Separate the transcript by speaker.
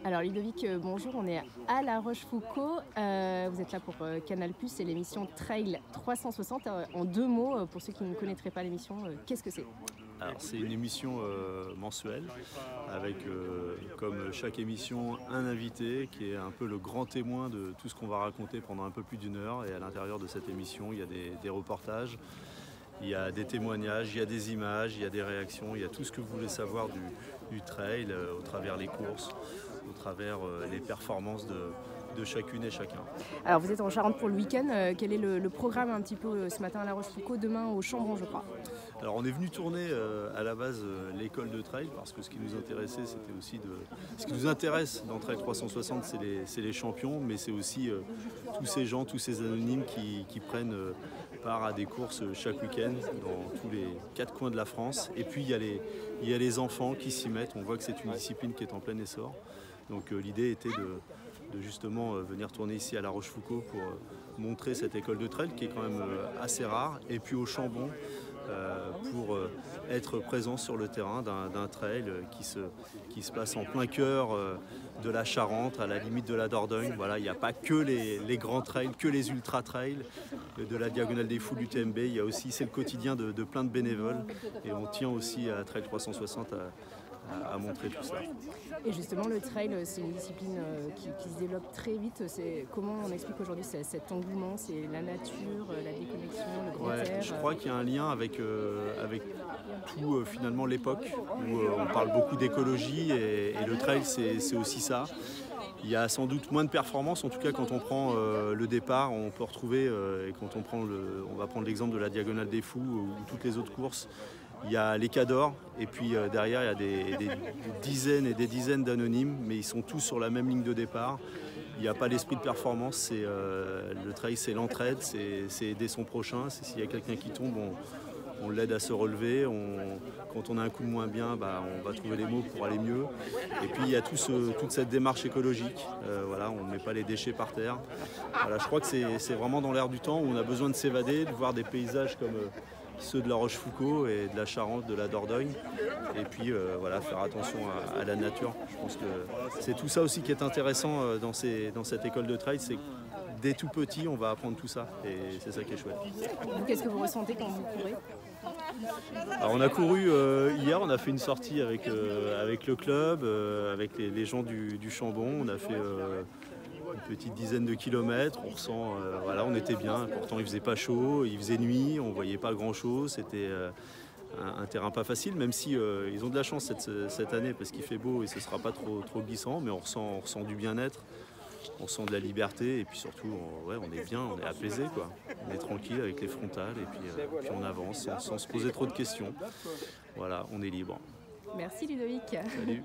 Speaker 1: Alors Ludovic, bonjour, on est à La Rochefoucauld. Vous êtes là pour Canal+ et l'émission Trail 360. En 2 mots, pour ceux qui ne connaîtraient pas l'émission, qu'est-ce que c'est?
Speaker 2: Alors c'est une émission mensuelle avec comme chaque émission un invité qui est un peu le grand témoin de tout ce qu'on va raconter pendant un peu plus d'1 heure, et à l'intérieur de cette émission il y a des reportages, il y a des témoignages, il y a des images, il y a des réactions, il y a tout ce que vous voulez savoir du trail au travers les courses, au travers les performances de chacune et chacun.
Speaker 1: Alors vous êtes en Charente pour le week-end. Quel est le programme un petit peu ce matin à La Rochefoucauld, demain au Chambon, je crois?
Speaker 2: Alors on est venu tourner à la base l'école de trail parce que ce qui nous intéressait c'était aussi ce qui nous intéresse dans Trail 360 c'est les champions, mais c'est aussi tous ces gens, tous ces anonymes qui prennent part à des courses chaque week-end dans tous les 4 coins de la France. Et puis il y a les enfants qui s'y mettent, on voit que c'est une discipline qui est en plein essor. Donc l'idée était de justement venir tourner ici à La Rochefoucauld pour montrer cette école de trail qui est quand même assez rare, et puis au Chambon pour être présent sur le terrain d'un trail qui se passe en plein cœur de la Charente, à la limite de la Dordogne. Voilà, il n'y a pas que les grands trails, que les ultra trails de la Diagonale des Fous du TMB, il y a aussi, c'est le quotidien de plein de bénévoles, et on tient aussi à Trail 360 à montrer tout ça.
Speaker 1: Et justement, le trail, c'est une discipline qui se développe très vite. Comment on explique aujourd'hui cet engouement? C'est la nature, la déconnexion, le grand air.
Speaker 2: Je crois qu'il y a un lien avec tout finalement l'époque où on parle beaucoup d'écologie, et le trail c'est aussi ça. Il y a sans doute moins de performance, en tout cas quand on prend le départ, on peut retrouver, et quand on va prendre l'exemple de la Diagonale des Fous ou toutes les autres courses, il y a les cadors, et puis derrière il y a des dizaines et des dizaines d'anonymes, mais ils sont tous sur la même ligne de départ. Il n'y a pas l'esprit de performance, le trail c'est l'entraide, c'est aider son prochain, s'il y a quelqu'un qui tombe, on l'aide à se relever, quand on a un coup de moins bien, on va trouver les mots pour aller mieux. Et puis il y a toute cette démarche écologique, voilà, on ne met pas les déchets par terre. Voilà, je crois que c'est vraiment dans l'air du temps où on a besoin de s'évader, de voir des paysages comme ceux de La Rochefoucauld et de la Charente, de la Dordogne, et puis voilà, faire attention à la nature. Je pense que c'est tout ça aussi qui est intéressant dans cette école de trail, c'est que dès tout petit on va apprendre tout ça, et c'est ça qui est chouette.
Speaker 1: Qu'est-ce que vous ressentez quand vous courez?
Speaker 2: Alors on a couru hier, on a fait une sortie avec le club, avec les gens du Chambon, on a fait une petite dizaine de kilomètres, on ressent, voilà, on était bien, pourtant il faisait pas chaud, il faisait nuit, on voyait pas grand chose, c'était un terrain pas facile, même si ils ont de la chance cette année parce qu'il fait beau et ce sera pas trop glissant, mais on ressent du bien-être, on sent de la liberté, et puis surtout on est bien, on est apaisé quoi. On est tranquille avec les frontales, et puis on avance sans se poser trop de questions. Voilà, on est libre.
Speaker 1: Merci Ludovic.
Speaker 2: Salut.